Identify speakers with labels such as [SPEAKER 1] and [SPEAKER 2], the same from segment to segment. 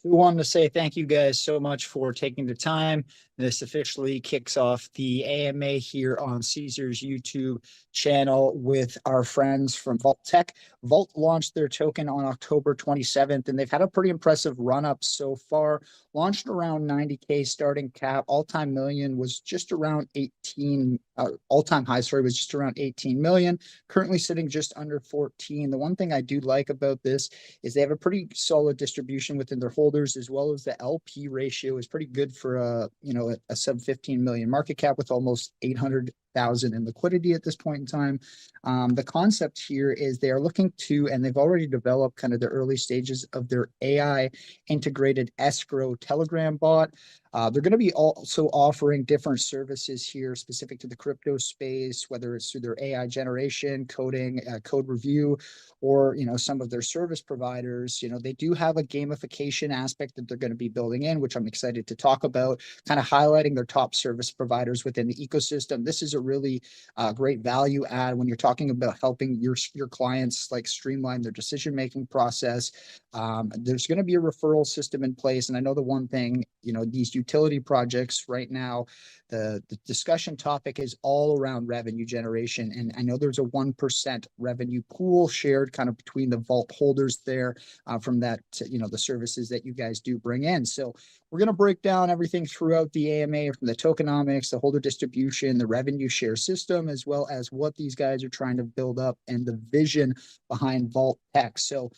[SPEAKER 1] We wanted to say thank you guys so much for taking the time. This officially kicks off the AMA here on Caesar's YouTube channel with our friends from Vault Tech. Vault launched their token on October 27th, and they've had a pretty impressive run up so far. Launched around 90K starting cap. All-time million was just around 18, all-time high, sorry, was just around 18 million. Currently sitting just under 14. The one thing I do like about this is they have a pretty solid distribution within their holders, as well as the LP ratio is pretty good for a sub 15 million market cap with almost 800,000 in liquidity at this point in time. The concept here is they are looking to, and they've already developed kind of the early stages of their AI integrated escrow Telegram bot. They're going to be also offering different services here specific to the crypto space, whether it's through their AI generation, coding, code review, or some of their service providers. They do have a gamification aspect that they're going to be building in, which I'm excited to talk about, kind of highlighting their top service providers within the ecosystem. This is a really great value add when you're talking about helping your clients like streamline their decision making process. There's going to be a referral system in place, and I know the one thing, these utility projects right now, the discussion topic is all around revenue generation, and I know there's a 1% revenue pool shared kind of between the vault holders there from that, the services that you guys do bring in. So we're going to break down everything throughout the AMA, from the tokenomics, the holder distribution, the revenue share system, as well as what these guys are trying to build up and the vision behind Vault Tech. So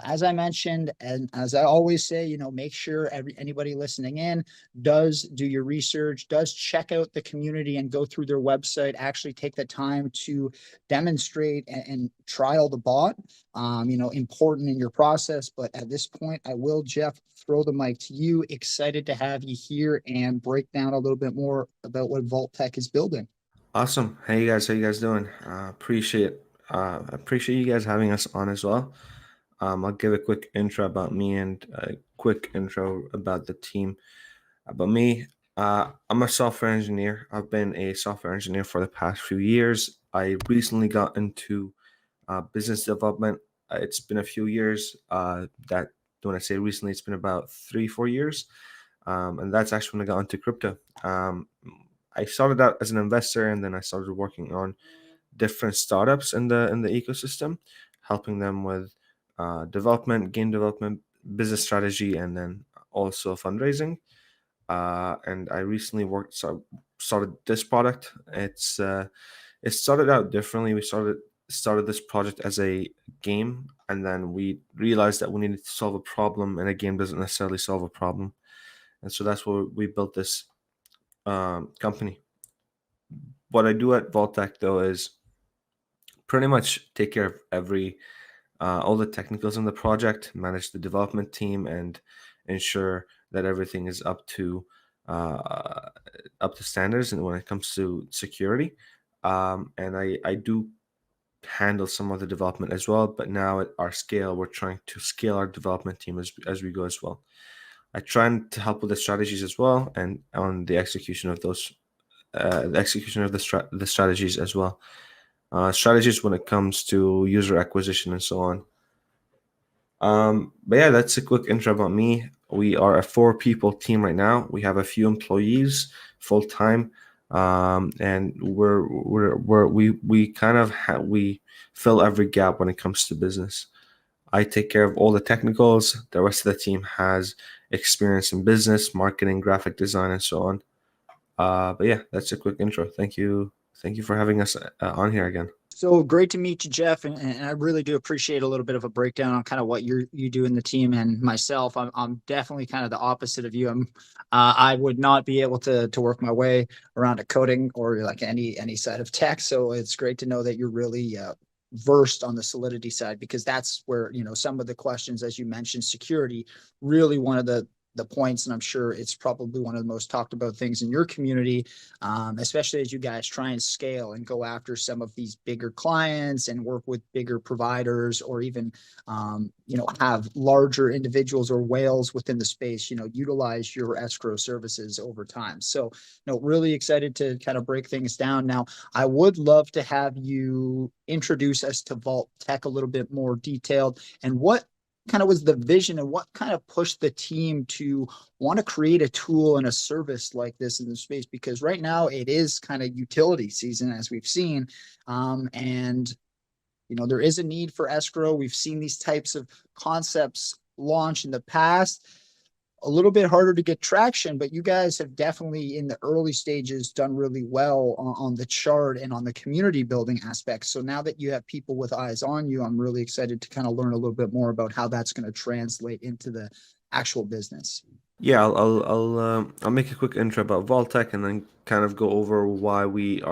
[SPEAKER 1] as I mentioned, and as I always say, make sure anybody listening in does do your research, does check out the community and go through their website, actually take the time to demonstrate and trial the bot, important in your process. But at this point, I will, Jeff, throw the mic to you. Excited to have you here and break down a little bit more about what Vault Tech is building.
[SPEAKER 2] Awesome. Hey you guys, how you guys doing? Appreciate you guys having us on as well. I'll give a quick intro about me and a quick intro about the team. About me, I'm a software engineer. I've been a software engineer for the past few years. I recently got into business development. It's been a few years. That when I say recently, it's been about 3-4 years, and that's actually when I got into crypto. I started out as an investor, and then I started working on different startups in the ecosystem, helping them with development, game development, business strategy, and then also fundraising. And I recently started this product. It started out differently. We started this project as a game, and then we realized that we needed to solve a problem, and a game doesn't necessarily solve a problem, and so that's where we built this company. What I do at Vaultec though is pretty much take care of all the technicals in the project, manage the development team, and ensure that everything is up to standards. And when it comes to security, and I do handle some of the development as well. But now at our scale, we're trying to scale our development team as we go as well. I try to help with the strategies as well, and on the execution of the strategies as well. Strategies when it comes to user acquisition and so on. But yeah, that's a quick intro about me. We are a 4-people team right now. We have a few employees full time, and we fill every gap when it comes to business. I take care of all the technicals. The rest of the team has experience in business, marketing, graphic design, and so on. But yeah, that's a quick intro. Thank you for having us on here again.
[SPEAKER 1] So great to meet you, Jeff, and I really do appreciate a little bit of a breakdown on kind of what you do in the team. And myself, I'm definitely kind of the opposite of you. I would not be able to work my way around a coding or like any side of tech. So it's great to know that you're really versed on the Solidity side, because that's where some of the questions, as you mentioned, security, really one of the points, and I'm sure it's probably one of the most talked about things in your community, especially as you guys try and scale and go after some of these bigger clients and work with bigger providers, or even have larger individuals or whales within the space utilize your escrow services over time. So really excited to kind of break things down. Now I would love to have you introduce us to Vault Tech a little bit more detailed, and what kind of was the vision and what kind of pushed the team to want to create a tool and a service like this in the space? Because right now it is kind of utility season, as we've seen. And there is a need for escrow. We've seen these types of concepts launch in the past. A little bit harder to get traction, but you guys have definitely in the early stages done really well on the chart and on the community building aspects. So now that you have people with eyes on you, I'm really excited to kind of learn a little bit more about how that's going to translate into the actual business.
[SPEAKER 2] Yeah, I'll make a quick intro about Vaultec and then kind of go over why we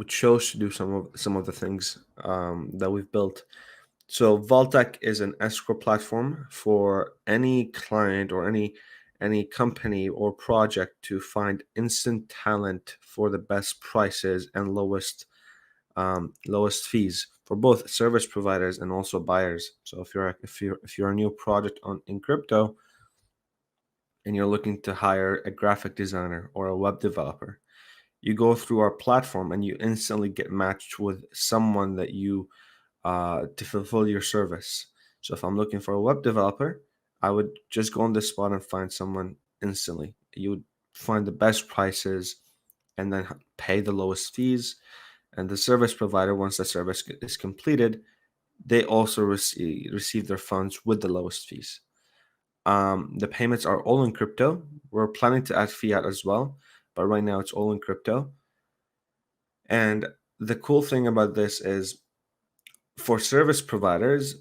[SPEAKER 2] chose to do some of the things that we've built. So Vaultec is an escrow platform for any client or any company or project to find instant talent for the best prices and lowest fees for both service providers and also buyers. So if you're a new project in crypto and you're looking to hire a graphic designer or a web developer, you go through our platform and you instantly get matched with someone that you to fulfill your service. So if I'm looking for a web developer, I would just go on the spot and find someone instantly. You would find the best prices and then pay the lowest fees. And the service provider, once the service is completed, they also receive their funds with the lowest fees. The payments are all in crypto. We're planning to add fiat as well, but right now it's all in crypto. And the cool thing about this is for service providers,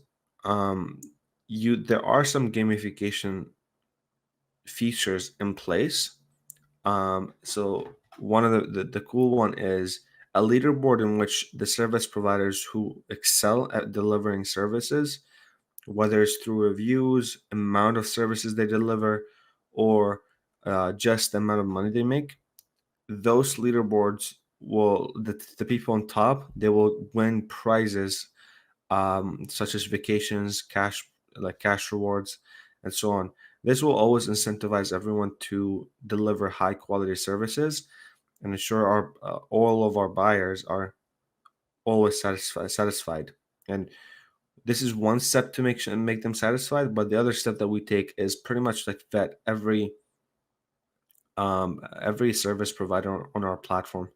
[SPEAKER 2] there are some gamification features in place. So one of the cool one is a leaderboard in which the service providers who excel at delivering services, whether it's through reviews, amount of services they deliver, or just the amount of money they make, those leaderboards the people on top, they will win prizes such as vacations, cash rewards, and so on. This will always incentivize everyone to deliver high quality services and ensure all of our buyers are always satisfied. And this is one step to make them satisfied. But the other step that we take is pretty much like vet every service provider on our platform,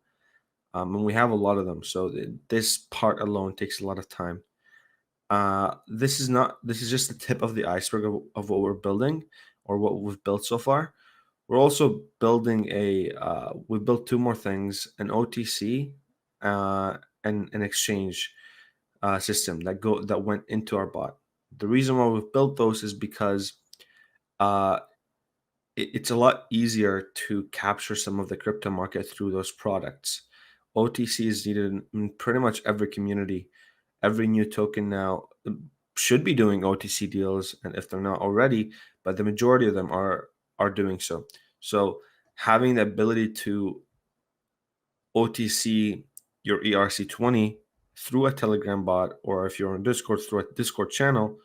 [SPEAKER 2] and we have a lot of them. So this part alone takes a lot of time. This is just the tip of the iceberg of what we're building or what we've built so far. We're also building we built two more things: an OTC and an exchange system that went into our bot. The reason why we've built those is because uh, it's a lot easier to capture some of the crypto market through those products. OTC is needed in pretty much every community. Every new token now should be doing OTC deals, and if they're not already, but the majority of them are doing so. So having the ability to OTC your ERC20 through a Telegram bot, or if you're on Discord, through a Discord channel,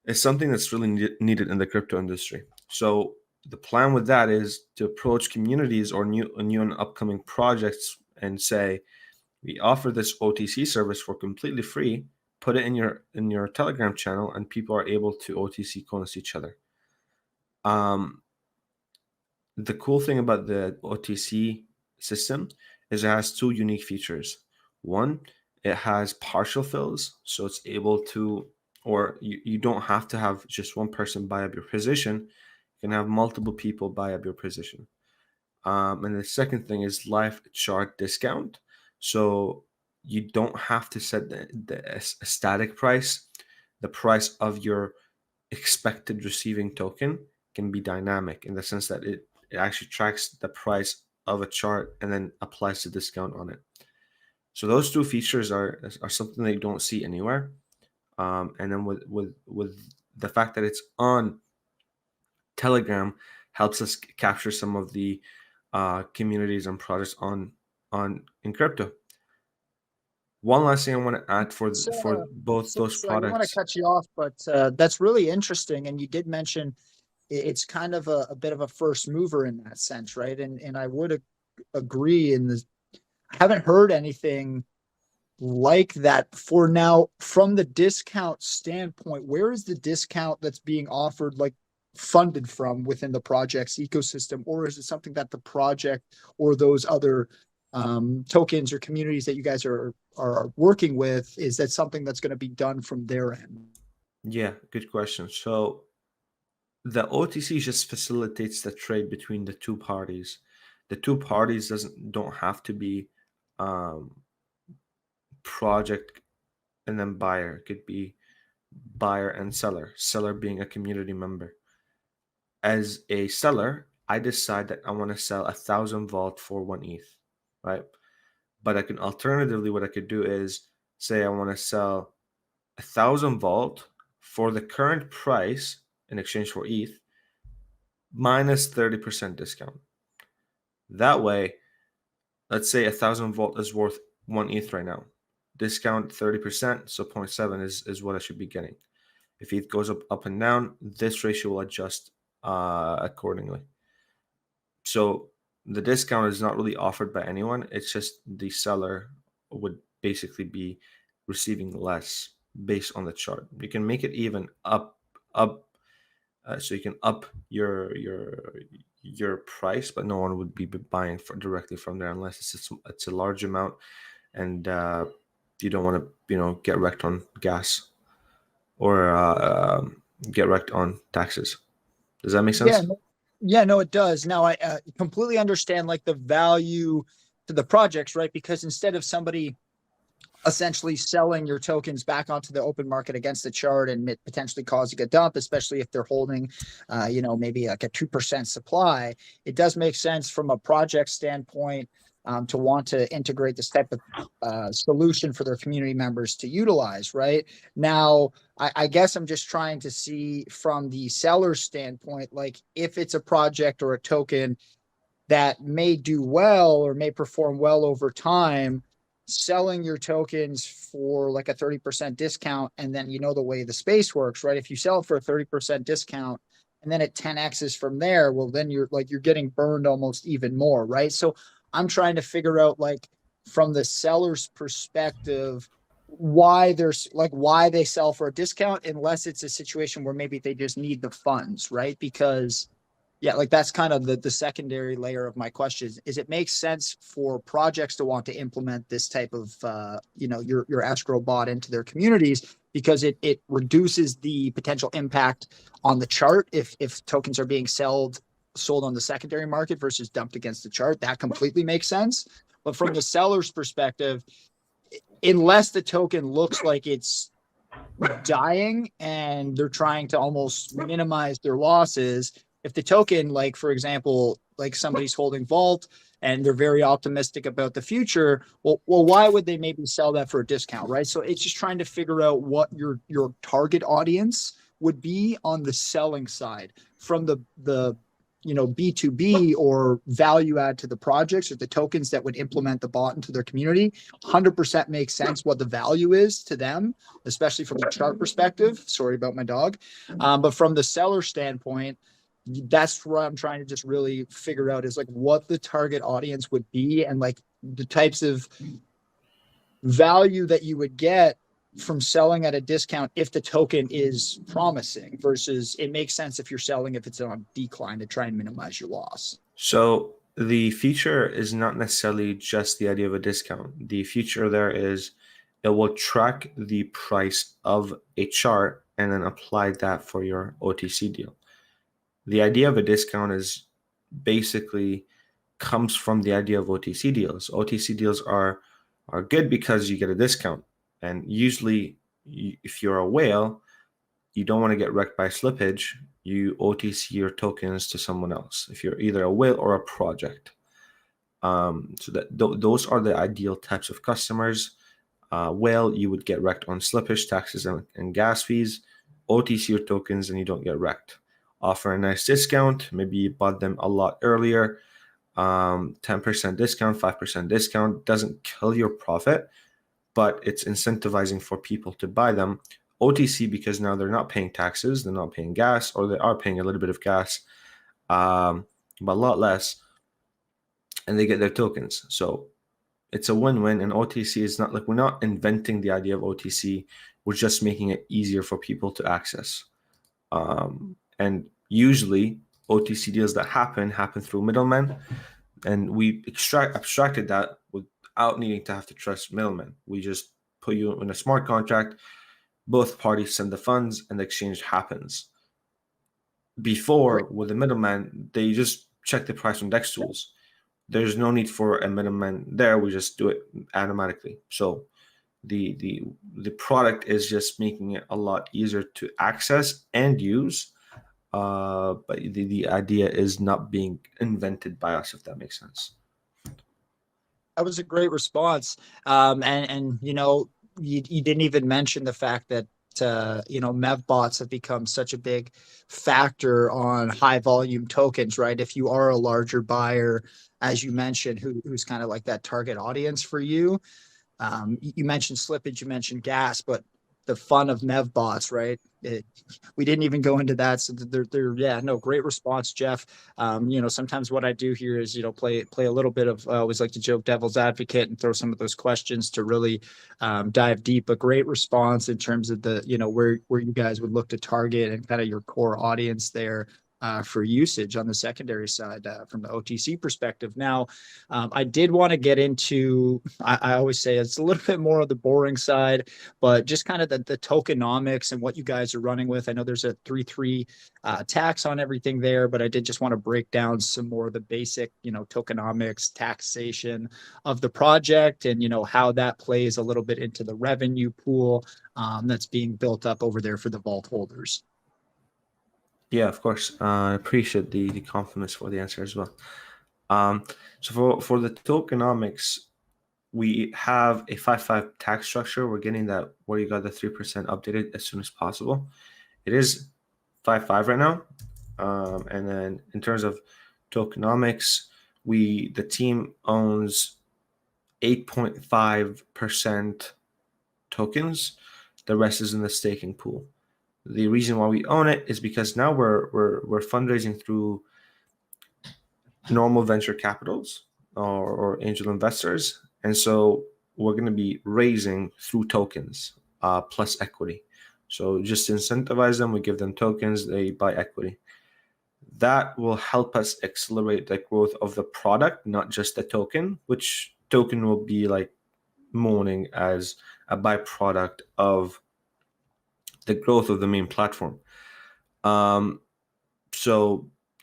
[SPEAKER 2] is something that's really needed in the crypto industry. So the plan with that is to approach communities or new and upcoming projects and say, we offer this OTC service for completely free. Put it in your Telegram channel, and people are able to OTC coins each other. The cool thing about the OTC system is it has two unique features. One, it has partial fills, so it's able to, or you don't have to have just one person buy up your position. You can have multiple people buy up your position. And the second thing is live chart discount. So you don't have to set a static price. The price of your expected receiving token can be dynamic in the sense that it actually tracks the price of a chart and then applies the discount on it. So those two features are something that you don't see anywhere. And then with the fact that it's on Telegram helps us capture some of the communities and projects in crypto. One last thing I want to add for both those
[SPEAKER 1] I don't want to
[SPEAKER 2] products.
[SPEAKER 1] cut you off, but that's really interesting. And you did mention it's kind of a bit of a first mover in that sense, right? And I would agree I haven't heard anything like that for now. From the discount standpoint, where is the discount that's being offered, like funded from within the project's ecosystem? Or is it something that the project or those other tokens or communities that you guys are working with, is that something that's going to be done from their end?
[SPEAKER 2] Yeah, good question. So the OTC just facilitates the trade between the two parties. The two parties don't have to be um, project and then buyer. It could be buyer and seller. Seller being a community member. As a seller, I decide that I want to sell 1,000 vault for 1 ETH, right? But I can alternatively, what I could do is say I want to sell 1,000 vault for the current price in exchange for ETH minus 30% discount. That way, let's say 1,000 vault is worth 1 ETH right now. Discount 30%, so 0.7 is what I should be getting. If ETH goes up and down, this ratio will adjust accordingly. So the discount is not really offered by anyone. It's just the seller would basically be receiving less based on the chart. You can make it even up, so you can up your price, but no one would be buying directly from there unless it's a large amount, and you don't want to get wrecked on gas or get wrecked on taxes. Does that make sense?
[SPEAKER 1] Yeah, no, it does. Now I completely understand like the value to the projects, right? Because instead of somebody essentially selling your tokens back onto the open market against the chart and potentially causing a dump, especially if they're holding, maybe like a 2% supply, it does make sense from a project standpoint to want to integrate this type of solution for their community members to utilize, right? Now, I guess I'm just trying to see from the seller standpoint, like if it's a project or a token that may do well or may perform well over time, selling your tokens for like a 30% discount. And then, the way the space works, right? If you sell it for a 30% discount and then it 10x's from there, well, then you're getting burned almost even more, right? So I'm trying to figure out, like, from the seller's perspective, why they sell for a discount, unless it's a situation where maybe they just need the funds, right? Because yeah, like that's kind of the secondary layer of my question is it makes sense for projects to want to implement this type of your escrow bot into their communities, because it reduces the potential impact on the chart if tokens are being sold on the secondary market versus dumped against the chart. That completely makes sense. But from the seller's perspective, unless the token looks like it's dying and they're trying to almost minimize their losses, if the token, like, for example, like somebody's holding Vault and they're very optimistic about the future, well, why would they maybe sell that for a discount, right? So it's just trying to figure out what your target audience would be on the selling side from the B2B or value add to the projects or the tokens that would implement the bot into their community. 100% makes sense what the value is to them, especially from a chart perspective. Sorry about my dog. But from the seller standpoint, that's what I'm trying to just really figure out, is like what the target audience would be and like the types of value that you would get from selling at a discount if the token is promising, versus it makes sense if you're selling if it's on decline to try and minimize your loss.
[SPEAKER 2] So the feature is not necessarily just the idea of a discount. The feature there is it will track the price of a chart and then apply that for your OTC deal. The idea of a discount is basically comes from the idea of OTC deals. OTC deals are good because you get a discount. And usually, if you're a whale, you don't want to get wrecked by slippage. You OTC your tokens to someone else if you're either a whale or a project. So that those are the ideal types of customers. Whale, you would get wrecked on slippage, taxes, and gas fees. OTC your tokens and you don't get wrecked. Offer a nice discount. Maybe you bought them a lot earlier. 10% discount, 5% discount doesn't kill your profit, but it's incentivizing for people to buy them. OTC, because now they're not paying taxes, they're not paying gas, or they are paying a little bit of gas, but a lot less, and they get their tokens. So it's a win-win. And OTC is not like, we're not inventing the idea of OTC. We're just making it easier for people to access. And usually OTC deals that happen through middlemen, and we abstracted that without needing to have to trust middlemen. We just put you in a smart contract, both parties send the funds, and the exchange happens. Before, with the middleman, they just check the price on DEX tools. There's no need for a middleman there. We just do it automatically. So the product is just making it a lot easier to access and use. But the idea is not being invented by us, if that makes sense.
[SPEAKER 1] That was a great response. And you didn't even mention the fact that MEV-bots have become such a big factor on high volume tokens, right? If you are a larger buyer, as you mentioned, who's kind of like that target audience for you. You mentioned slippage, you mentioned gas, but the fun of MEV-bots, right? We didn't even go into that. So great response, Jeff. Sometimes what I do here is, play a little bit of, I always like to joke devil's advocate and throw some of those questions to really dive deep. But great response in terms of the, where you guys would look to target and kind of your core audience there. For usage on the secondary side from the OTC perspective. Now, I did want to get into, I always say it's a little bit more of the boring side, but just kind of the tokenomics and what you guys are running with. I know there's a 3-3 tax on everything there, but I did just want to break down some more of the basic, tokenomics, taxation of the project and, how that plays a little bit into the revenue pool that's being built up over there for the vault holders.
[SPEAKER 2] Yeah, of course. I appreciate the compliments for the answer as well. So for the tokenomics, we have a 5-5 tax structure. We're getting that where you got the 3% updated as soon as possible. It is 5-5 right now. And then in terms of tokenomics, the team owns 8.5% tokens. The rest is in the staking pool. The reason why we own it is because now we're fundraising through normal venture capitals or angel investors, and so we're going to be raising through tokens plus equity. So just incentivize them. We give them tokens. They buy equity. That will help us accelerate the growth of the product, not just the token, which token will be like mourning as a byproduct of the growth of the main platform. So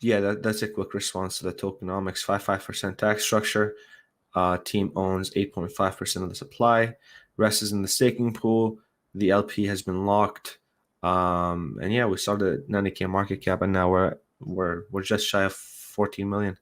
[SPEAKER 2] yeah, that's a quick response to the tokenomics. 5% tax structure. Team owns 8.5% of the supply. Rest is in the staking pool. The LP has been locked. And yeah, we started at 90K market cap, and now we're just shy of 14 million.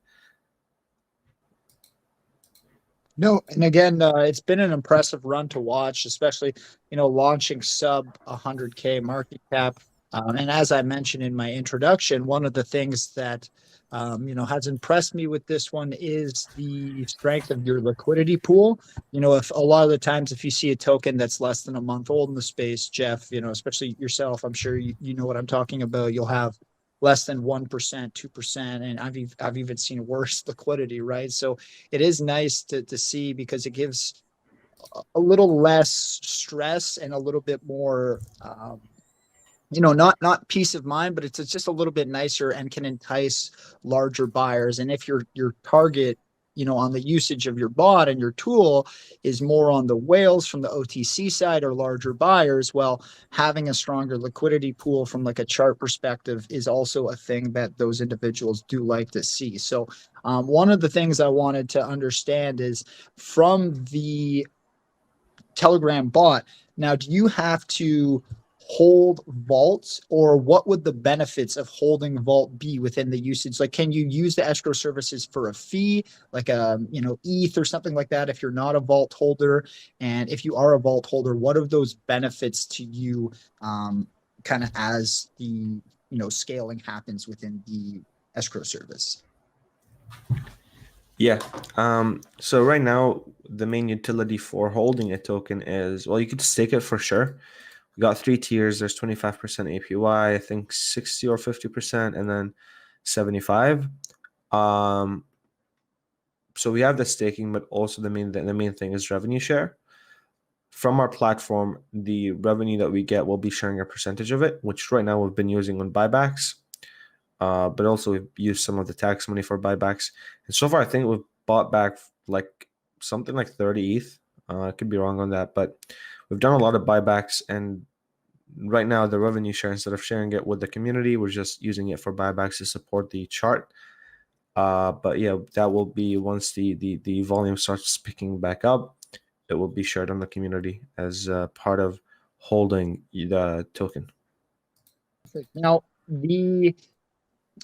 [SPEAKER 1] No, and again, it's been an impressive run to watch, especially, launching sub 100K market cap. And as I mentioned in my introduction, one of the things that, has impressed me with this one is the strength of your liquidity pool. If a lot of the times, if you see a token that's less than a month old in the space, Jeff, especially yourself, I'm sure you know what I'm talking about. You'll have less than 1%, 2%. And I've even seen worse liquidity, right? So it is nice to see because it gives a little less stress and a little bit more, not peace of mind, but it's just a little bit nicer and can entice larger buyers. And if your target, on the usage of your bot and your tool is more on the whales from the OTC side or larger buyers, well, having a stronger liquidity pool from like a chart perspective is also a thing that those individuals do like to see. So one of the things I wanted to understand is from the Telegram bot, now, do you have to hold vaults, or what would the benefits of holding vault be within the usage? Like, can you use the escrow services for a fee, like ETH or something like that if you're not a vault holder? And if you are a vault holder, what are those benefits to you kind of as the scaling happens within the escrow service?
[SPEAKER 2] Yeah. So right now, the main utility for holding a token is, well, you could stake it for sure. We got 3 tiers. There's 25% APY, I think 60 or 50%, and then 75. so we have the staking, but also the main thing is revenue share. From our platform, the revenue that we get, will be sharing a percentage of it, which right now we've been using on buybacks. But also we've used some of the tax money for buybacks. And so far, I think we've bought back like something like 30 ETH. I could be wrong on that, but we've done a lot of buybacks. And right now, the revenue share, instead of sharing it with the community, we're just using it for buybacks to support the chart. But yeah, that will be once the volume starts picking back up, it will be shared on the community as part of holding the token.
[SPEAKER 1] Now,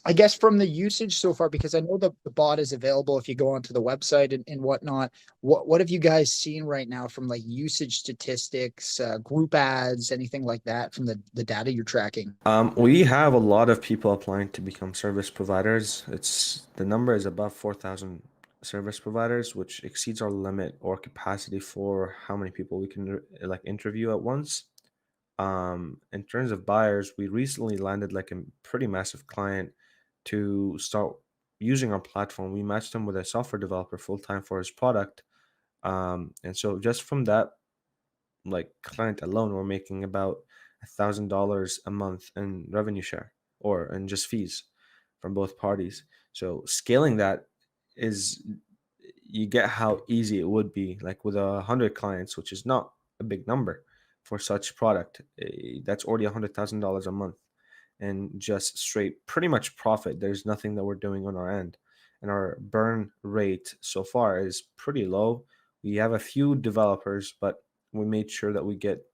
[SPEAKER 1] I guess from the usage so far, because I know the bot is available if you go onto the website and whatnot, what have you guys seen right now from like usage statistics, group ads, anything like that from the data you're tracking?
[SPEAKER 2] We have a lot of people applying to become service providers. The number is above 4,000 service providers, which exceeds our limit or capacity for how many people we can like interview at once. In terms of buyers, we recently landed like a pretty massive client to start using our platform. We matched him with a software developer full time for his product. And so just from that like client alone, we're making about $1,000 a month in revenue share or in just fees from both parties. So scaling that is, you get how easy it would be, like with 100 clients, which is not a big number for such product. That's already $100,000 a month and just straight pretty much profit. There's nothing that we're doing on our end, and our burn rate so far is pretty low. We have a few developers, but we made sure that we get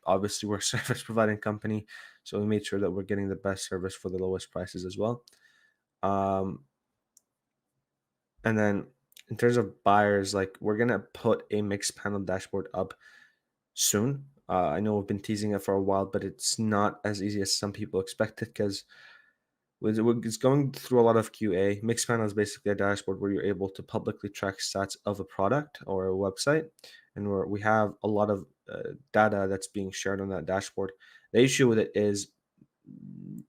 [SPEAKER 2] obviously we're a service providing company, so we made sure that we're getting the best service for the lowest prices as well. And then in terms of buyers, like we're gonna put a Mixpanel dashboard up soon. I know we've been teasing it for a while, but it's not as easy as some people expected because it's going through a lot of QA. Mixpanel is basically a dashboard where you're able to publicly track stats of a product or a website, and where we have a lot of data that's being shared on that dashboard. The issue with it is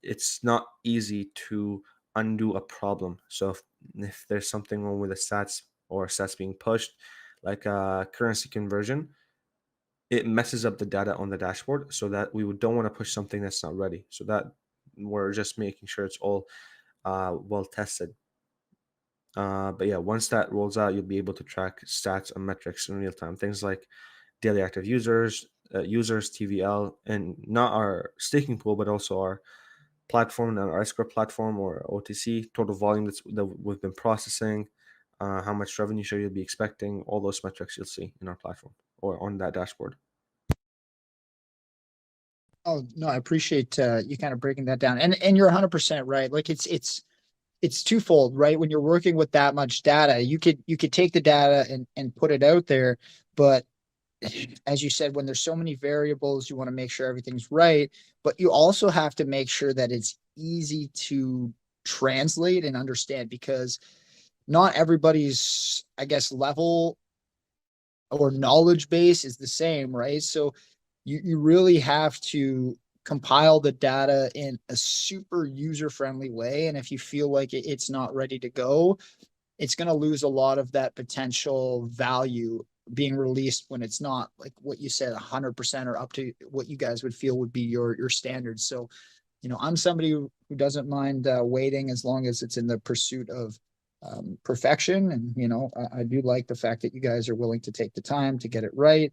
[SPEAKER 2] it's not easy to undo a problem. So if there's something wrong with the stats or stats being pushed, like currency conversion, it messes up the data on the dashboard, so that we don't want to push something that's not ready. So that we're just making sure it's all well tested. But yeah, once that rolls out, you'll be able to track stats and metrics in real time. Things like daily active users, TVL, and not our staking pool, but also our platform and our escrow platform or OTC, total volume that we've been processing, how much revenue share you'll be expecting, all those metrics you'll see in our platform or on that dashboard.
[SPEAKER 1] Oh, no, I appreciate you kind of breaking that down. And you're 100% right. Like it's twofold, right? When you're working with that much data, you could take the data and put it out there, but as you said, when there's so many variables, you want to make sure everything's right, but you also have to make sure that it's easy to translate and understand, because not everybody's, I guess, level or knowledge base is the same, right? So you really have to compile the data in a super user-friendly way. And if you feel like it's not ready to go, it's going to lose a lot of that potential value being released when it's not, like what you said, 100% or up to what you guys would feel would be your standards. So, I'm somebody who doesn't mind waiting as long as it's in the pursuit of perfection. And, I do like the fact that you guys are willing to take the time to get it right.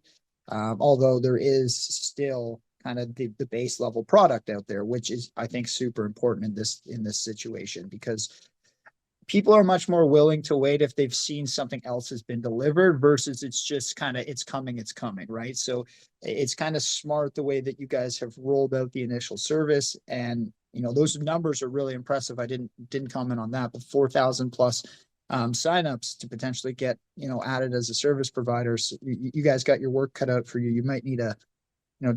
[SPEAKER 1] Although there is still kind of the base level product out there, which is, I think, super important in this situation, because people are much more willing to wait if they've seen something else has been delivered versus it's just kind of it's coming, right? So it's kind of smart the way that you guys have rolled out the initial service. And those numbers are really impressive. I didn't comment on that, but 4,000 plus signups to potentially get added as a service provider. So you guys got your work cut out for you. You might need to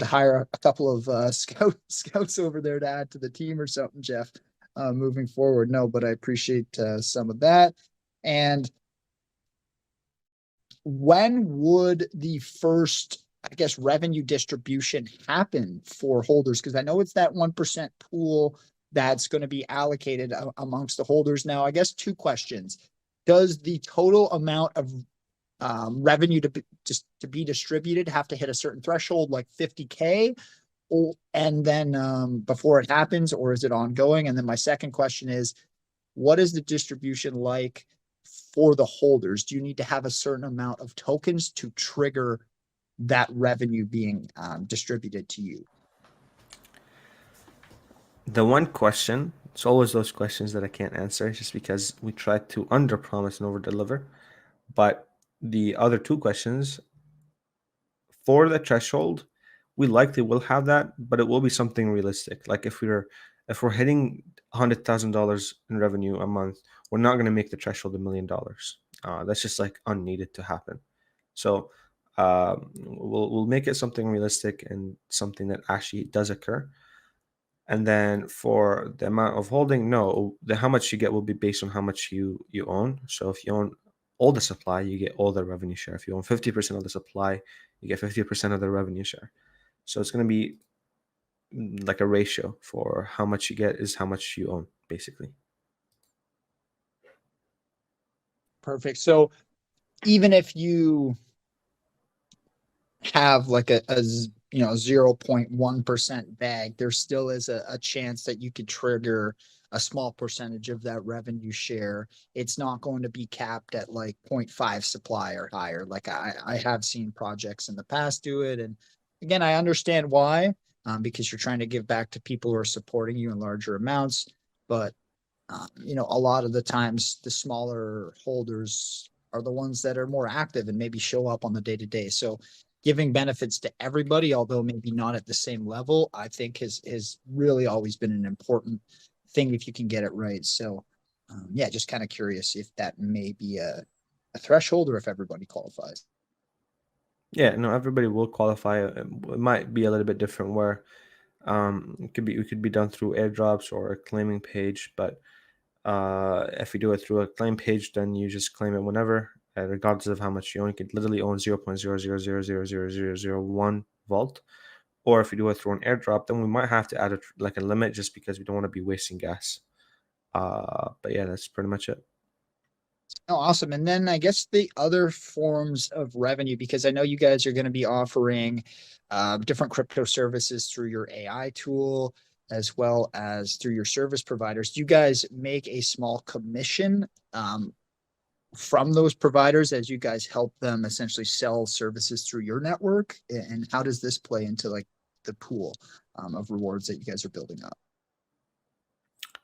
[SPEAKER 1] hire a couple of scouts over there to add to the team or something, Jeff, moving forward. No, but I appreciate some of that. And when would the first, I guess, revenue distribution happen for holders? Because I know it's that 1% pool that's going to be allocated amongst the holders. Now, I guess two questions. does the total amount of revenue to be distributed have to hit a certain threshold, like 50K, and then before it happens, or is it ongoing? And then my second question is, what is the distribution like for the holders? Do you need to have a certain amount of tokens to trigger that revenue being distributed to you?
[SPEAKER 2] The one question, it's always those questions that I can't answer just because we try to under promise and over deliver. But the other two questions, for the threshold, we likely will have that, but it will be something realistic. Like if we're hitting $100,000 in revenue a month, we're not going to make the threshold $1 million. That's just like unneeded to happen. So we'll make it something realistic and something that actually does occur. And then for the amount of holding, no, how much you get will be based on how much you own. So if you own all the supply, you get all the revenue share. If you own 50% of the supply, you get 50% of the revenue share. So it's going to be like a ratio for how much you get is how much you own, basically.
[SPEAKER 1] Perfect. So even if you have like a 0.1% bag, there still is a chance that you could trigger a small percentage of that revenue share. It's not going to be capped at like 0.5 supply or higher. Like I have seen projects in the past do it. And again, I understand why, because you're trying to give back to people who are supporting you in larger amounts. But, a lot of the times the smaller holders are the ones that are more active and maybe show up on the day to day. So giving benefits to everybody, although maybe not at the same level, I think has really always been an important thing if you can get it right. So, yeah, just kind of curious if that may be a threshold or if everybody qualifies.
[SPEAKER 2] Yeah, no, everybody will qualify. It might be a little bit different where it could be done through airdrops or a claiming page, but if you do it through a claim page, then you just claim it whenever, regardless of how much you own. You could literally own 0.000000001 vault. Or if you do it through an airdrop, then we might have to add a limit just because we don't want to be wasting gas. But yeah, that's pretty much it.
[SPEAKER 1] Oh, awesome. And then I guess the other forms of revenue, because I know you guys are going to be offering different crypto services through your AI tool as well as through your service providers. Do you guys make a small commission from those providers as you guys help them essentially sell services through your network? And how does this play into like the pool of rewards that you guys are building up?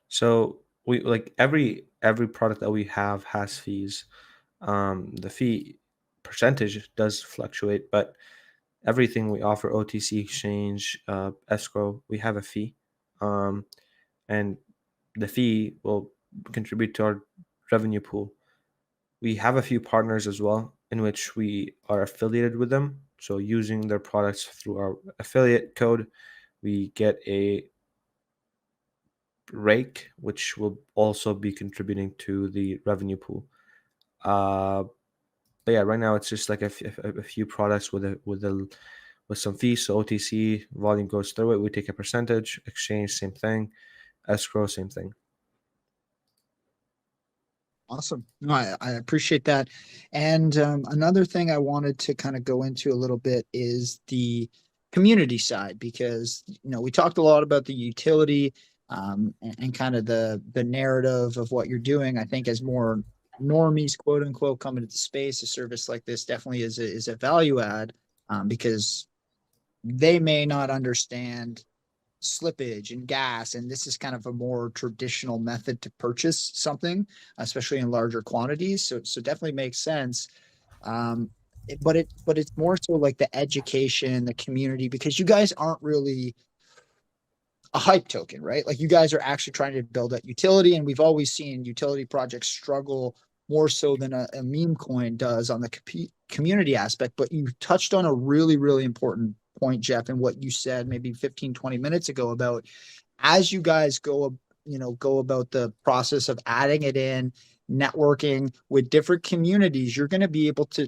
[SPEAKER 2] So we like every product that we have has fees. The fee percentage does fluctuate, but everything we offer, OTC exchange, escrow, we have a fee. And the fee will contribute to our revenue pool. We have a few partners as well in which we are affiliated with them. So using their products through our affiliate code, we get a rake, which will also be contributing to the revenue pool. But yeah, right now it's just like a few products with some fees. So OTC volume goes through it. We take a percentage. Exchange, same thing. Escrow, same thing.
[SPEAKER 1] Awesome. No, I appreciate that. And another thing I wanted to kind of go into a little bit is the community side, because we talked a lot about the utility and kind of the narrative of what you're doing. I think as more normies, quote unquote, come into the space, a service like this definitely is a value add because they may not understand slippage and gas, and this is kind of a more traditional method to purchase something, especially in larger quantities. So definitely makes sense. But it's more so like the education, the community, because you guys aren't really a hype token, right? Like you guys are actually trying to build that utility, and we've always seen utility projects struggle more so than a meme coin does on the community aspect. But you touched on a really, really important point, Jeff, and what you said maybe 15, 20 minutes ago about as you guys go about the process of adding it in, networking with different communities, you're going to be able to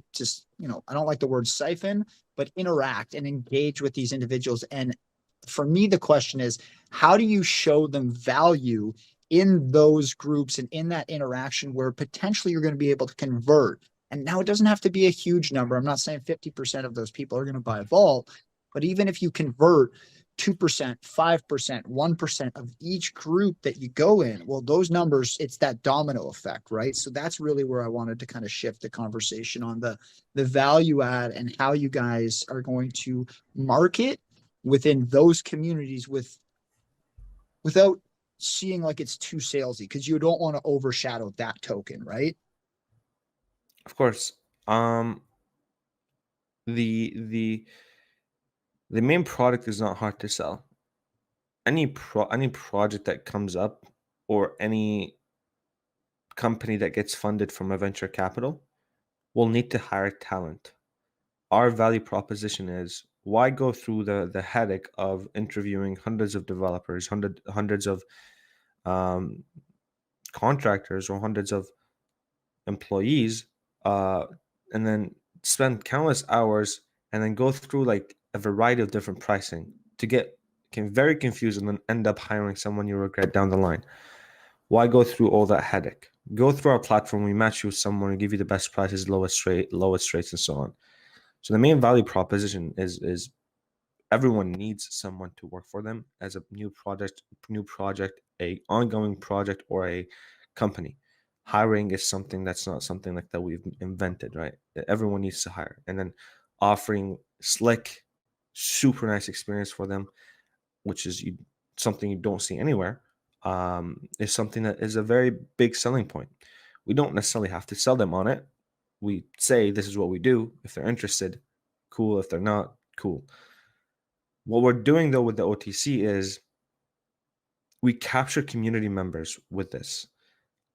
[SPEAKER 1] I don't like the word siphon, but interact and engage with these individuals. And for me, the question is, how do you show them value in those groups and in that interaction where potentially you're going to be able to convert. And now it doesn't have to be a huge number. I'm not saying 50% of those people are going to buy a vault, but even if you convert 2%, 5%, 1% of each group that you go in, well, those numbers, it's that domino effect, right? So that's really where I wanted to kind of shift the conversation on the value add and how you guys are going to market within those communities without seeing like it's too salesy, because you don't want to overshadow that token, right?
[SPEAKER 2] Of course. The the main product is not hard to sell. Any project that comes up, or any company that gets funded from a venture capital, will need to hire talent. Our value proposition is, why go through the headache of interviewing hundreds of developers, hundreds of um, contractors, or hundreds of employees, uh, and then spend countless hours and then go through like a variety of different pricing to get very confused and then end up hiring someone you regret down the line. Why go through all that headache? Go through our platform. We match you with someone and give you the best prices, lowest rates, and so on. So the main value proposition is everyone needs someone to work for them as a new project, a ongoing project, or a company. Hiring is something that's not something like that we've invented, right? Everyone needs to hire, and then offering slick, super nice experience for them, which is something you don't see anywhere, is something that is a very big selling point. We don't necessarily have to sell them on it. We say this is what we do. If they're interested, cool. If they're not, cool. What we're doing though with the OTC is we capture community members with this.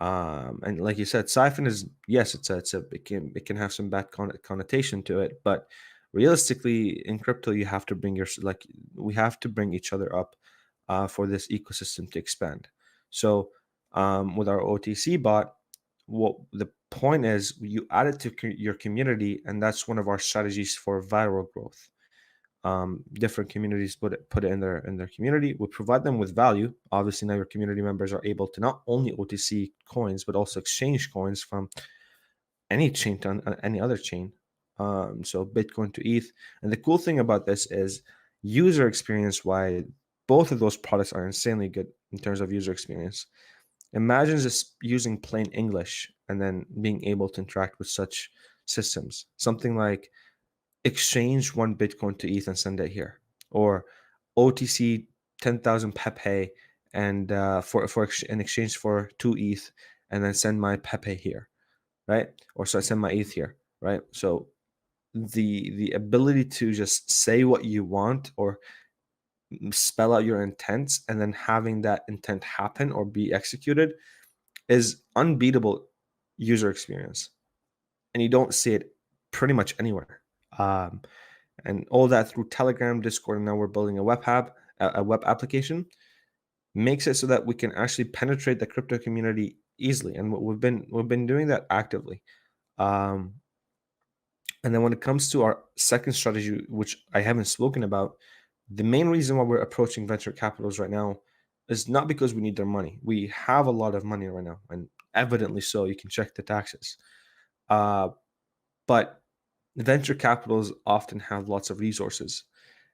[SPEAKER 2] And like you said, Siphon is, yes, it can have some bad connotation to it, but realistically in crypto you have to bring we have to bring each other up for this ecosystem to expand. So with our OTC bot, what the point is, you add it to your community, and that's one of our strategies for viral growth. Different communities put it in their community. We provide them with value. Obviously, now your community members are able to not only OTC coins but also exchange coins from any chain to any other chain. So Bitcoin to ETH. And the cool thing about this is, user experience wise, both of those products are insanely good in terms of user experience. Imagine just using plain English and then being able to interact with such systems. Something like exchange 1 Bitcoin to ETH and send it here, or OTC 10,000 Pepe and in exchange for 2 ETH, and then send my Pepe here, right? Or so I send my ETH here, right? So the ability to just say what you want, or spell out your intents, and then having that intent happen or be executed, is unbeatable user experience, and you don't see it pretty much anywhere. And all that through Telegram, Discord, and now we're building a web application, makes it so that we can actually penetrate the crypto community easily, and we've been doing that actively. And then when it comes to our second strategy, which I haven't spoken about, the main reason why we're approaching venture capitals right now is not because we need their money. We have a lot of money right now, and evidently so. You can check the taxes. But venture capitals often have lots of resources,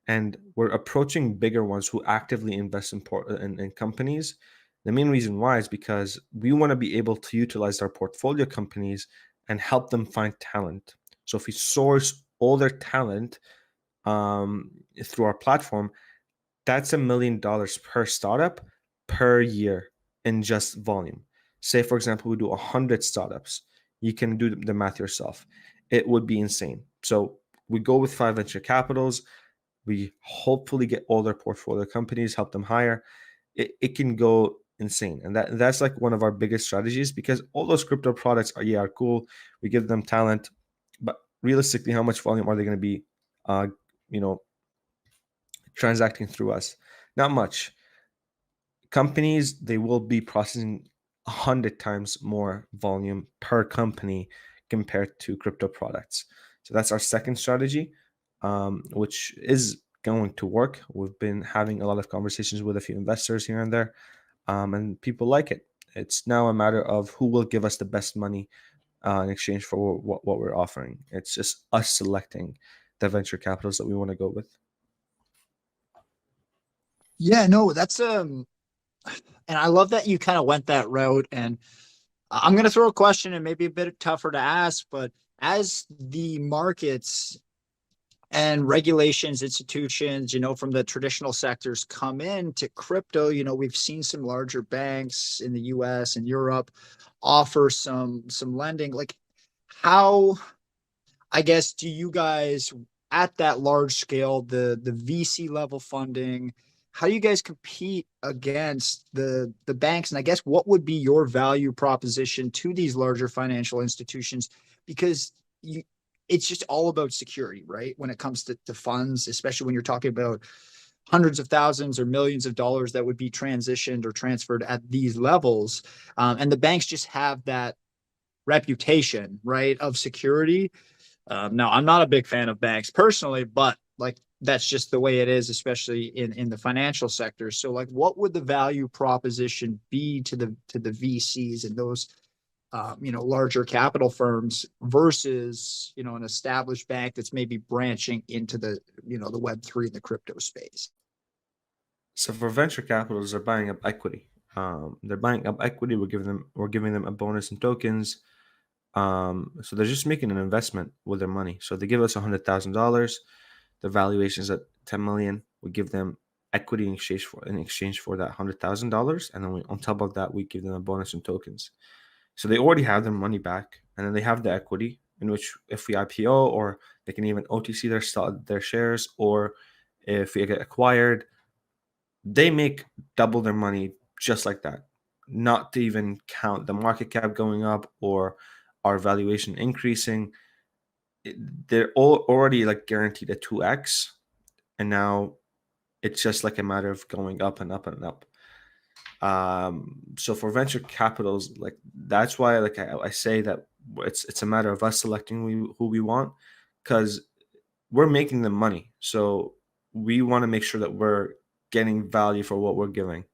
[SPEAKER 2] and we're approaching bigger ones who actively invest in companies. The main reason why is because we want to be able to utilize our portfolio companies and help them find talent. So if we source all their talent through our platform, that's $1 million per startup per year in just volume. Say, for example, we do 100 startups. You can do the math yourself. It would be insane. So we go with 5 venture capitals. We hopefully get all their portfolio companies, help them hire. It can go insane. And that's like one of our biggest strategies, because all those crypto products are cool. We give them talent, but realistically, how much volume are they going to be, transacting through us? Not much. Companies, they will be processing 100 times more volume per company compared to crypto products. So that's our second strategy, which is going to work. We've been having a lot of conversations with a few investors here and there. and people like it. It's now a matter of who will give us the best money in exchange for what we're offering. It's just us selecting the venture capitals that we want to go with.
[SPEAKER 1] Yeah, no, that's and I love that you kind of went that route. And I'm going to throw a question and maybe a bit tougher to ask, but as the markets and regulations, institutions, from the traditional sectors come into crypto, we've seen some larger banks in the US and Europe offer some lending. Like, how, I guess, do you guys at that large scale, the VC level funding, how do you guys compete against the banks? And I guess what would be your value proposition to these larger financial institutions? Because you it's just all about security, right? When it comes to funds, especially when you're talking about hundreds of thousands or millions of dollars that would be transitioned or transferred at these levels. And the banks just have that reputation, right, of security. Now, I'm not a big fan of banks personally, but like that's just the way it is, especially in the financial sector. So, like, what would the value proposition be to the VCs and those larger capital firms versus an established bank that's maybe branching into the Web3 and the crypto space?
[SPEAKER 2] So for venture capitals, they're buying up equity. They're buying up equity. We're giving them a bonus in tokens. So they're just making an investment with their money. So they give us $100,000. The valuation is at 10 million. We give them equity in exchange for that $100,000, and then on top of that, we give them a bonus in tokens. So they already have their money back, and then they have the equity, in which if we IPO, or they can even OTC their shares, or if we get acquired, they make double their money just like that. Not to even count the market cap going up or our valuation increasing. They're all already like guaranteed a 2x, and now it's just like a matter of going up and up and up. So for venture capitals, like that's why like I say that it's a matter of us selecting who we want, because we're making them money. So we want to make sure that we're getting value for what we're giving,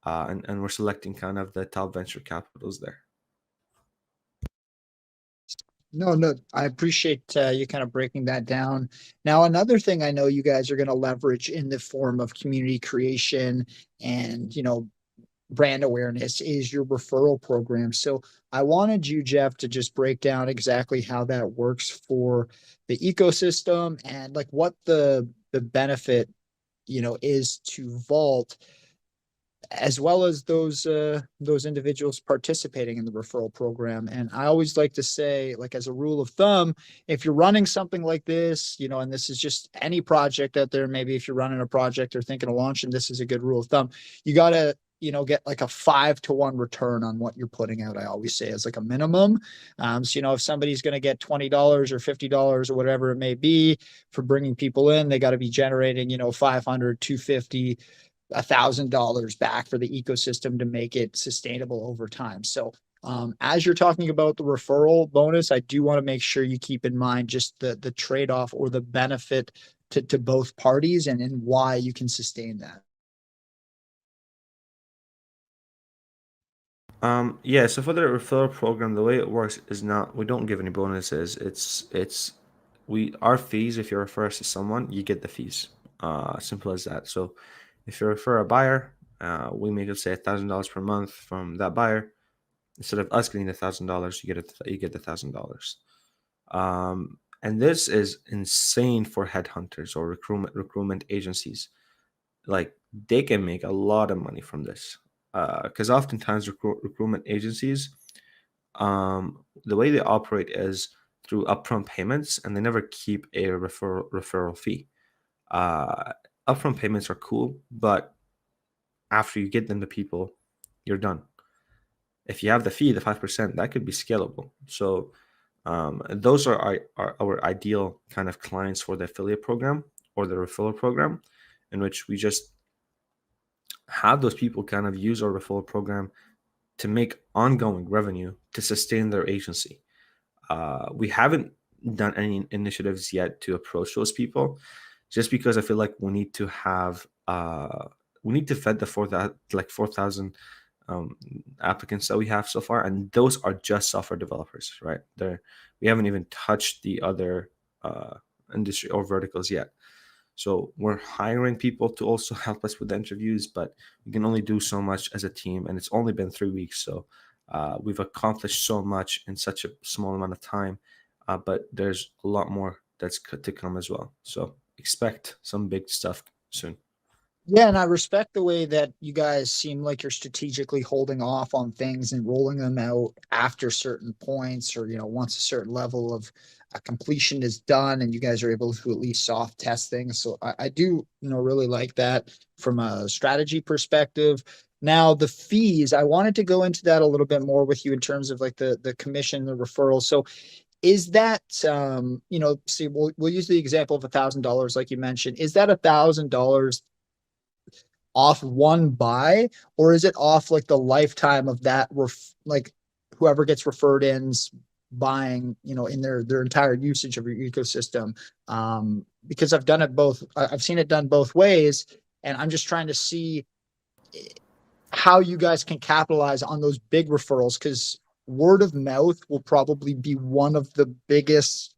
[SPEAKER 2] and we're selecting kind of the top venture capitals there.
[SPEAKER 1] No, no, I appreciate you kind of breaking that down. Now, another thing I know you guys are going to leverage in the form of community creation and, brand awareness is your referral program. So I wanted you, Jeff, to just break down exactly how that works for the ecosystem and like what the benefit, is to Vault, as well as those individuals participating in the referral program. And I always like to say, like, as a rule of thumb, if you're running something like this, and this is just any project out there, maybe if you're running a project or thinking of launching, this is a good rule of thumb. You got to get like a 5-to-1 return on what you're putting out. I always say as like a minimum. So, if somebody's going to get $20 or $50 or whatever it may be for bringing people in, they got to be generating, 500, 250, $1,000 back for the ecosystem to make it sustainable over time. So, as you're talking about the referral bonus, I do want to make sure you keep in mind just the trade-off or the benefit to both parties and why you can sustain that.
[SPEAKER 2] Yeah, so for the referral program, the way it works is not we don't give any bonuses. It's we our fees. If you refer us to someone, you get the fees. Simple as that. So if you refer a buyer, we make it say $1,000 per month from that buyer. Instead of us getting $1,000, you get $1,000. And this is insane for headhunters or recruitment agencies. Like they can make a lot of money from this, because oftentimes recruitment agencies, the way they operate is through upfront payments, and they never keep a referral fee. Uh, Upfront payments are cool, but after you get them to people, you're done. If you have the fee, the 5%, that could be scalable. So those are our ideal kind of clients for the affiliate program or the referral program, in which we just have those people kind of use our referral program to make ongoing revenue to sustain their agency. We haven't done any initiatives yet to approach those people, just because I feel like we need to have we need to vet the 4,000 applicants that we have so far, and those are just software developers, right? We haven't even touched the other industry or verticals yet. So we're hiring people to also help us with the interviews, but we can only do so much as a team, and it's only been 3 weeks. So we've accomplished so much in such a small amount of time, but there's a lot more that's to come as well. So expect some big stuff soon.
[SPEAKER 1] Yeah, and I respect the way that you guys seem like you're strategically holding off on things and rolling them out after certain points, or once a certain level of completion is done, and you guys are able to at least soft test things. So I do, really like that from a strategy perspective. Now, the fees, I wanted to go into that a little bit more with you in terms of like the commission, the referral. So is that see, we'll use the example of $1,000 like you mentioned. Is that $1,000 off one buy, or is it off like the lifetime of that like whoever gets referred in's buying, in their entire usage of your ecosystem? Because I've done it both. I've seen it done both ways, and I'm just trying to see how you guys can capitalize on those big referrals, because word of mouth will probably be one of the biggest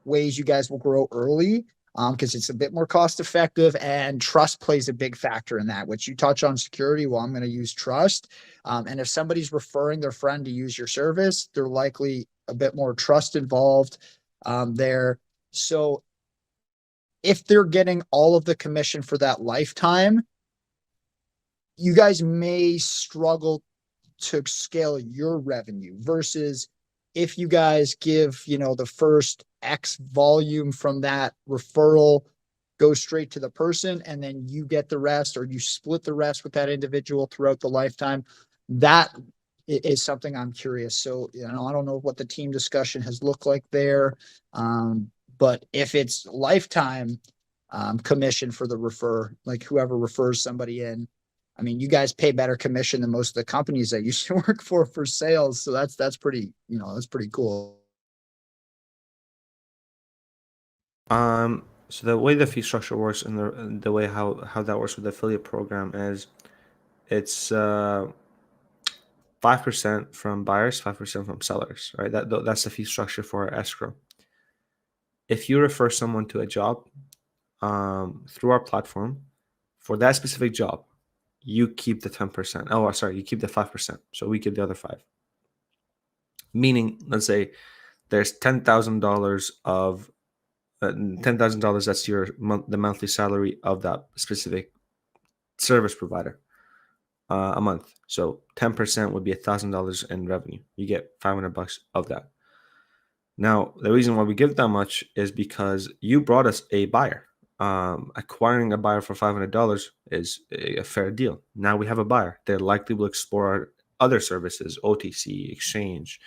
[SPEAKER 1] ways you guys will grow early, because it's a bit more cost effective, and trust plays a big factor in that, which you touch on security. Well, I'm going to use trust. And if somebody's referring their friend to use your service, they're likely a bit more trust involved there. So if they're getting all of the commission for that lifetime, you guys may struggle to scale your revenue, versus if you guys give, the first X volume from that referral goes straight to the person, and then you get the rest, or you split the rest with that individual throughout the lifetime. That is something I'm curious. So, I don't know what the team discussion has looked like there. But if it's lifetime commission for the like whoever refers somebody in, I mean, you guys pay better commission than most of the companies that you used to work for sales. So that's pretty, that's pretty cool.
[SPEAKER 2] So the way the fee structure works, and the way how that works with the affiliate program is, it's 5% from buyers, 5% from sellers, right? That's the fee structure for escrow. If you refer someone to a job through our platform for that specific job, you keep the 10%. Oh, sorry, you keep the 5%. So we keep the other 5. Meaning, let's say there's $10,000 of $10,000. That's the monthly salary of that specific service provider a month. So 10% would be $1,000 in revenue. You get $500 of that. Now, the reason why we give that much is because you brought us a buyer. Acquiring a buyer for $500 is a fair deal. Now we have a buyer. They likely will explore our other services, OTC, exchange,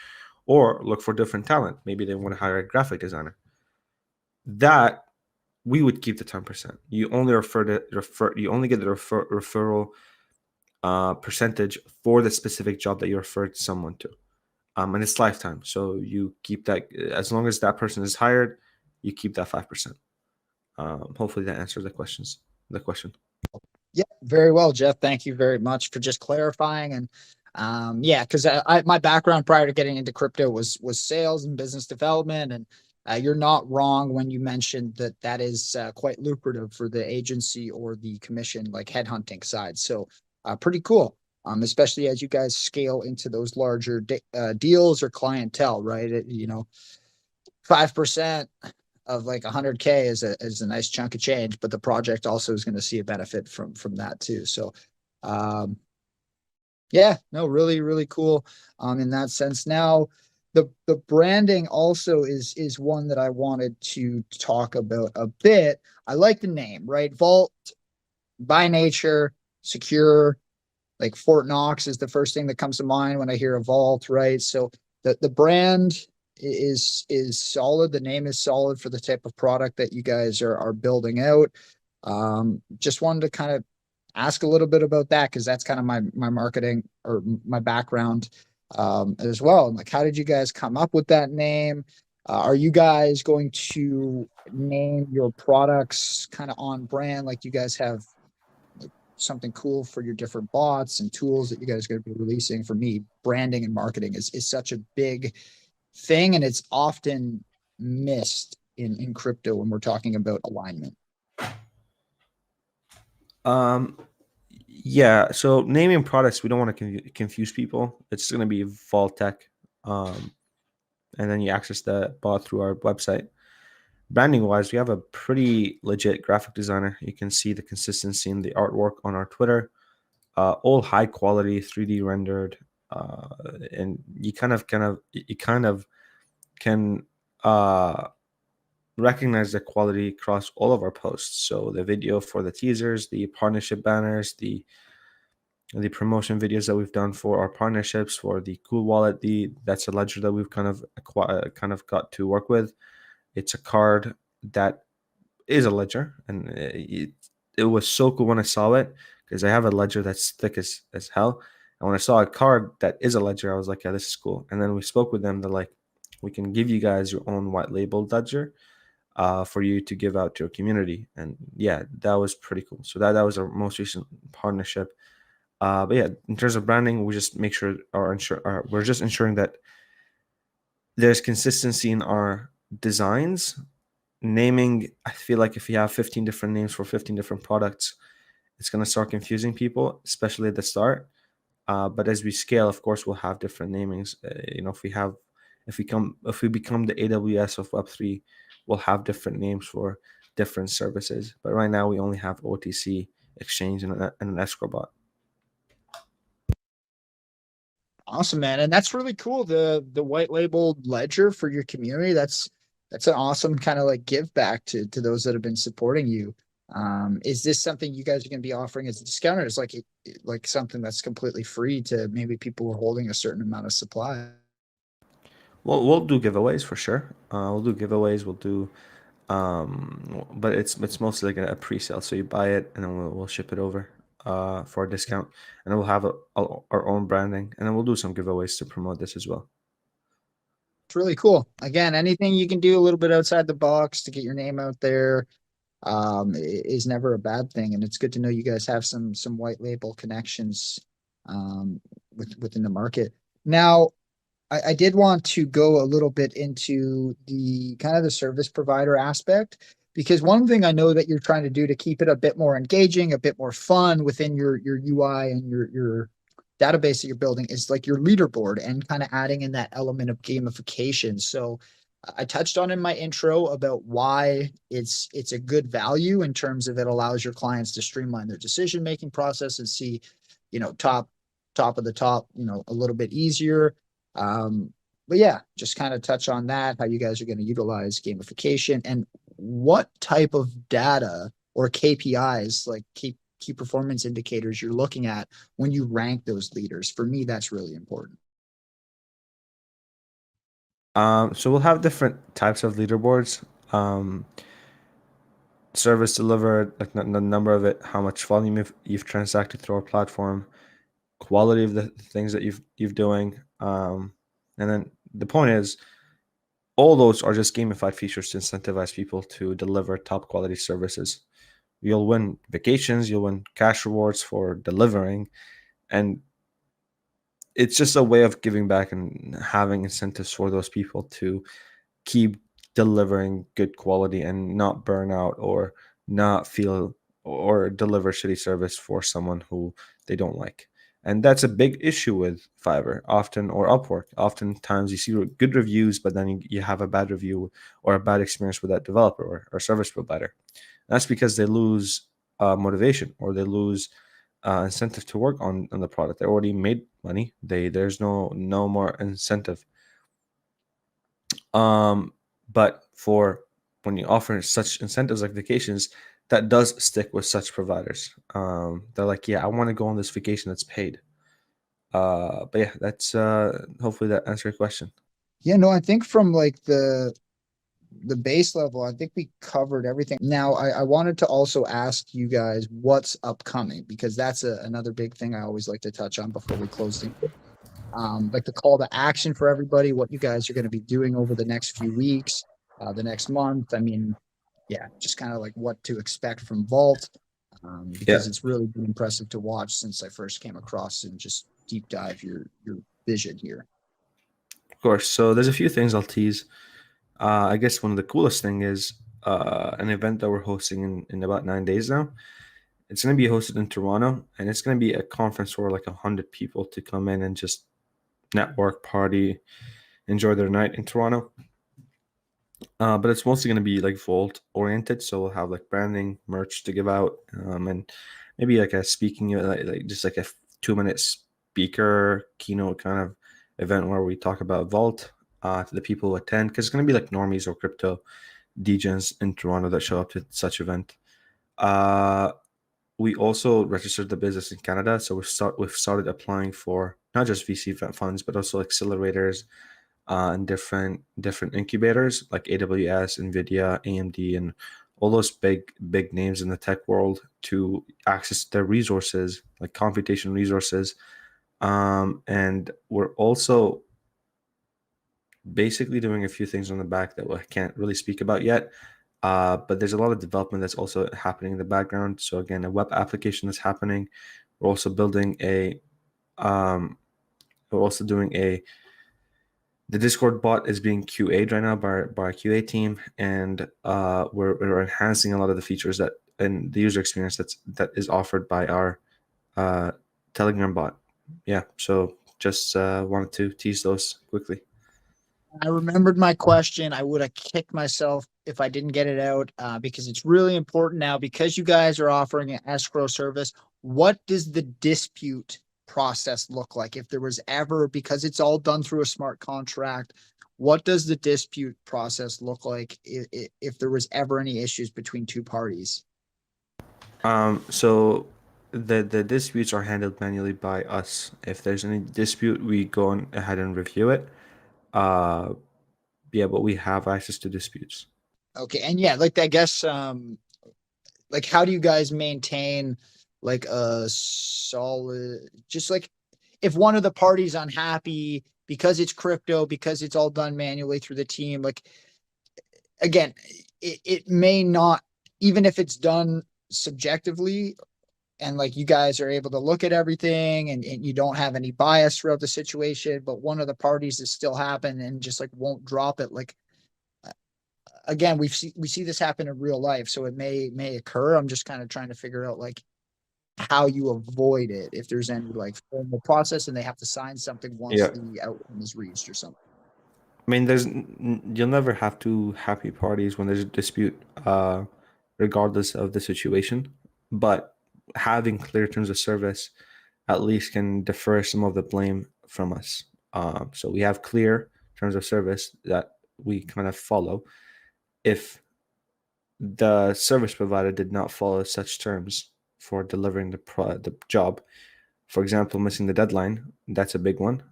[SPEAKER 2] or look for different talent. Maybe they want to hire a graphic designer. That we would keep the 10%. You only you only get the referral percentage for the specific job that you referred someone to. And it's lifetime. So you keep that as long as that person is hired, you keep that 5%. Hopefully that answers the question.
[SPEAKER 1] Yeah, very well, Jeff. Thank you very much for just clarifying. And yeah, because my background prior to getting into crypto was sales and business development, and you're not wrong when you mentioned that is quite lucrative for the agency or the commission, like headhunting side. So pretty cool, especially as you guys scale into those larger deals or clientele, right? 5% of like 100K is a nice chunk of change, but the project also is going to see a benefit from that too. So, yeah, no, really, really cool. In that sense. Now, the branding also is one that I wanted to talk about a bit. I like the name, right? Vault, by nature, secure. Like Fort Knox is the first thing that comes to mind when I hear a vault, right? So the brand is solid. The name is solid for the type of product that you guys are building out. Just wanted to kind of ask a little bit about that, because that's kind of my marketing or my background as well. Like, how did you guys come up with that name? Are you guys going to name your products kind of on brand, like you guys have something cool for your different bots and tools that you guys are going to be releasing. For me, branding and marketing is such a big thing, and it's often missed in crypto when we're talking about alignment.
[SPEAKER 2] Um, yeah. So naming products, we don't want to confuse people. It's going to be Vaultech, um, and then you access the bot through our website. Branding wise, we have a pretty legit graphic designer. You can see the consistency in the artwork on our Twitter. All high quality, 3D rendered, and you kind of can recognize the quality across all of our posts. So the video for the teasers, the partnership banners, the promotion videos that we've done for our partnerships, for the Cool Wallet, that's a ledger that we've kind of got to work with. It's a card that is a ledger, and it was so cool when I saw it, because I have a ledger that's thick as hell. And when I saw a card that is a ledger, I was like, yeah, this is cool. And then we spoke with them. They're like, we can give you guys your own white label ledger for you to give out to your community. And yeah, that was pretty cool. So that was our most recent partnership. But yeah, in terms of branding, we just make sure we're just ensuring that there's consistency in our designs. Naming, I feel like if you have 15 different names for 15 different products, it's going to start confusing people, especially at the start. But as we scale, of course, we'll have different namings. If we become the AWS of Web3, we'll have different names for different services. But right now, we only have OTC, exchange, and an escrow bot.
[SPEAKER 1] Awesome, man. And that's really cool. The white labeled ledger for your community. That's an awesome kind of like give back to those that have been supporting you. Is this something you guys are going to be offering as a discount, or is like something that's completely free to maybe people who are holding a certain amount of supply?
[SPEAKER 2] Well, we'll do giveaways for sure. We'll do giveaways. We'll do, but it's mostly like a pre-sale. So you buy it, and then we'll ship it over for a discount, and then we'll have our own branding, and then we'll do some giveaways to promote this as well.
[SPEAKER 1] It's really cool. Again, anything you can do a little bit outside the box to get your name out there is never a bad thing. And it's good to know you guys have some white label connections within the market. Now, I did want to go a little bit into the kind of the service provider aspect, because one thing I know that you're trying to do to keep it a bit more engaging, a bit more fun within your UI and your database that you're building is like your leaderboard and kind of adding in that element of gamification. So I touched on in my intro about why it's a good value in terms of it allows your clients to streamline their decision making process and see, top of the top, a little bit easier. But yeah, just kind of touch on that, how you guys are going to utilize gamification and what type of data or KPIs, like key performance indicators, you're looking at when you rank those leaders. For me, that's really important.
[SPEAKER 2] So we'll have different types of leaderboards. Service delivered, like the number of it, how much volume you've transacted through our platform, quality of the things that you've doing, and then the point is, all those are just gamified features to incentivize people to deliver top quality services. You'll win vacations, you'll win cash rewards for delivering, and it's just a way of giving back and having incentives for those people to keep delivering good quality and not burn out or not feel or deliver shitty service for someone who they don't like. And that's a big issue with Fiverr often, or Upwork. Oftentimes you see good reviews, but then you have a bad review or a bad experience with that developer or service provider. That's because they lose motivation, or they lose incentive to work on the product. They already made money. There's no more incentive. But for when you offer such incentives like vacations, that does stick with such providers. They're like, yeah, I want to go on this vacation that's paid. But yeah, that's hopefully that answers your question.
[SPEAKER 1] Yeah, no, I think from like the base level, I think we covered everything. Now, I wanted to also ask you guys what's upcoming, because that's another big thing I always like to touch on before we close things. Like the call to action for everybody, what you guys are going to be doing over the next few weeks, the next month. I mean, yeah, just kind of like what to expect from Vault. because it's really been impressive to watch since I first came across and just deep dive your vision here.
[SPEAKER 2] Of course. So there's a few things I'll tease. I guess one of the coolest thing is an event that we're hosting in about 9 days now. It's going to be hosted in Toronto, and it's going to be a conference for like 100 people to come in and just network, party, enjoy their night in Toronto. But it's mostly going to be like Vault oriented, so we'll have like branding, merch to give out, and maybe like a speaking, like just like a 2-minute speaker keynote kind of event where we talk about Vault to the people who attend, because it's going to be like normies or crypto degens in Toronto that show up to such event. We also registered the business in Canada, so we've started applying for not just VC funds, but also accelerators and different incubators like AWS, NVIDIA, AMD, and all those big names in the tech world to access their resources, like computation resources. And we're also basically doing a few things on the back that I can't really speak about yet. But there's a lot of development that's also happening in the background. So again, a web application is happening. We're also building the Discord bot is being QA'd right now by our QA team, and we're enhancing a lot of the features that and the user experience that is offered by our Telegram bot. Yeah, so just wanted to tease those quickly.
[SPEAKER 1] I remembered my question. I would have kicked myself if I didn't get it out because it's really important now because you guys are offering an escrow service. What does the dispute process look like if there was ever, because it's all done through a smart contract, what does the dispute process look like if there was ever any issues between two parties?
[SPEAKER 2] So the disputes are handled manually by us. If there's any dispute, we go on ahead and review it. Yeah, but we have access to disputes.
[SPEAKER 1] Okay. And yeah, like I guess like how do you guys maintain like a solid, just like if one of the parties unhappy because it's crypto, because it's all done manually through the team, like again, it may not, even if it's done subjectively and like you guys are able to look at everything and you don't have any bias throughout the situation, but one of the parties is still happen and just like won't drop it. Like again, we see this happen in real life, so it may occur. I'm just kind of trying to figure out like how you avoid it if there's any like formal process and they have to sign something once the outcome is reached or something.
[SPEAKER 2] I mean, you'll never have two happy parties when there's a dispute, regardless of the situation. But having clear terms of service at least can defer some of the blame from us. So we have clear terms of service that we kind of follow. If the service provider did not follow such terms for delivering the job, for example, missing the deadline, that's a big one.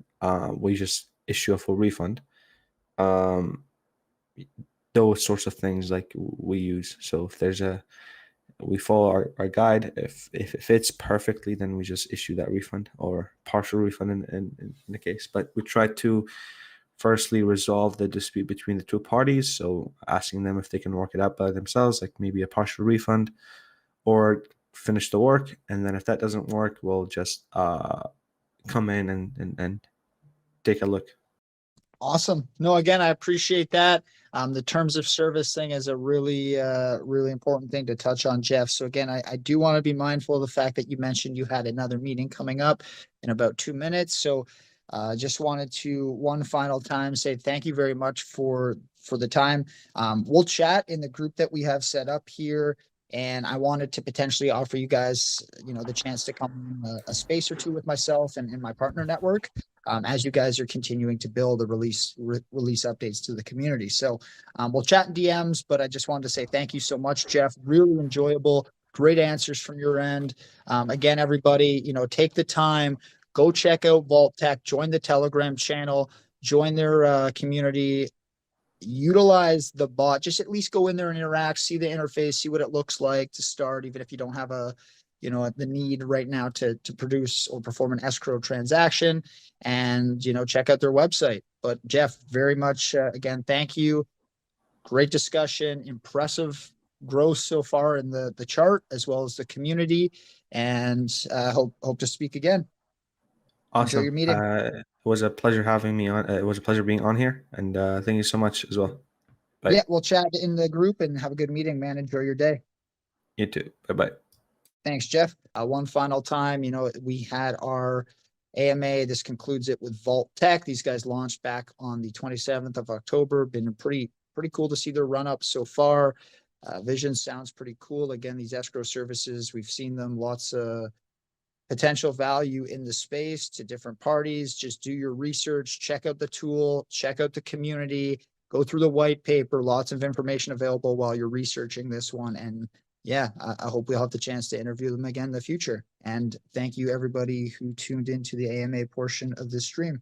[SPEAKER 2] We just issue a full refund. Those sorts of things like we use. So if we follow our guide. If it fits perfectly, then we just issue that refund or partial refund in the case. But we try to firstly resolve the dispute between the two parties. So asking them if they can work it out by themselves, like maybe a partial refund, or finish the work. And then if that doesn't work, we'll just come in and take a look.
[SPEAKER 1] Awesome. No, again, I appreciate that. The terms of service thing is a really, really important thing to touch on, Jeff. So again, I do want to be mindful of the fact that you mentioned you had another meeting coming up in about 2 minutes. So just wanted to one final time say thank you very much for the time. We'll chat in the group that we have set up here. And I wanted to potentially offer you guys, the chance to come a space or two with myself and my partner network as you guys are continuing to build the release updates to the community. So we'll chat in DMs, but I just wanted to say thank you so much, Jeff. Really enjoyable, great answers from your end. Again, everybody, take the time, go check out Vault-Tec, join the Telegram channel, join their community. Utilize the bot, just at least go in there and interact, see the interface, see what it looks like to start, even if you don't have the need right now to produce or perform an escrow transaction, and check out their website. But Jeff, very much again, thank you. Great discussion, impressive growth so far in the chart as well as the community, and hope to speak again. Enjoy
[SPEAKER 2] Awesome.
[SPEAKER 1] your meeting.
[SPEAKER 2] It was a pleasure having me on. It was a pleasure being on here, and thank you so much as well. Bye.
[SPEAKER 1] Yeah, we'll chat in the group and have a good meeting, man. Enjoy your day.
[SPEAKER 2] You too. Bye bye.
[SPEAKER 1] Thanks, Jeff. One final time, we had our AMA. This concludes it with Vault Tech. These guys launched back on the 27th of October. Been pretty cool to see their run up so far. Vision sounds pretty cool. Again, these escrow services, we've seen them, lots of potential value in the space to different parties. Just do your research, check out the tool, check out the community, go through the white paper, lots of information available while you're researching this one. And yeah, I hope we'll have the chance to interview them again in the future. And thank you everybody who tuned into the AMA portion of this stream.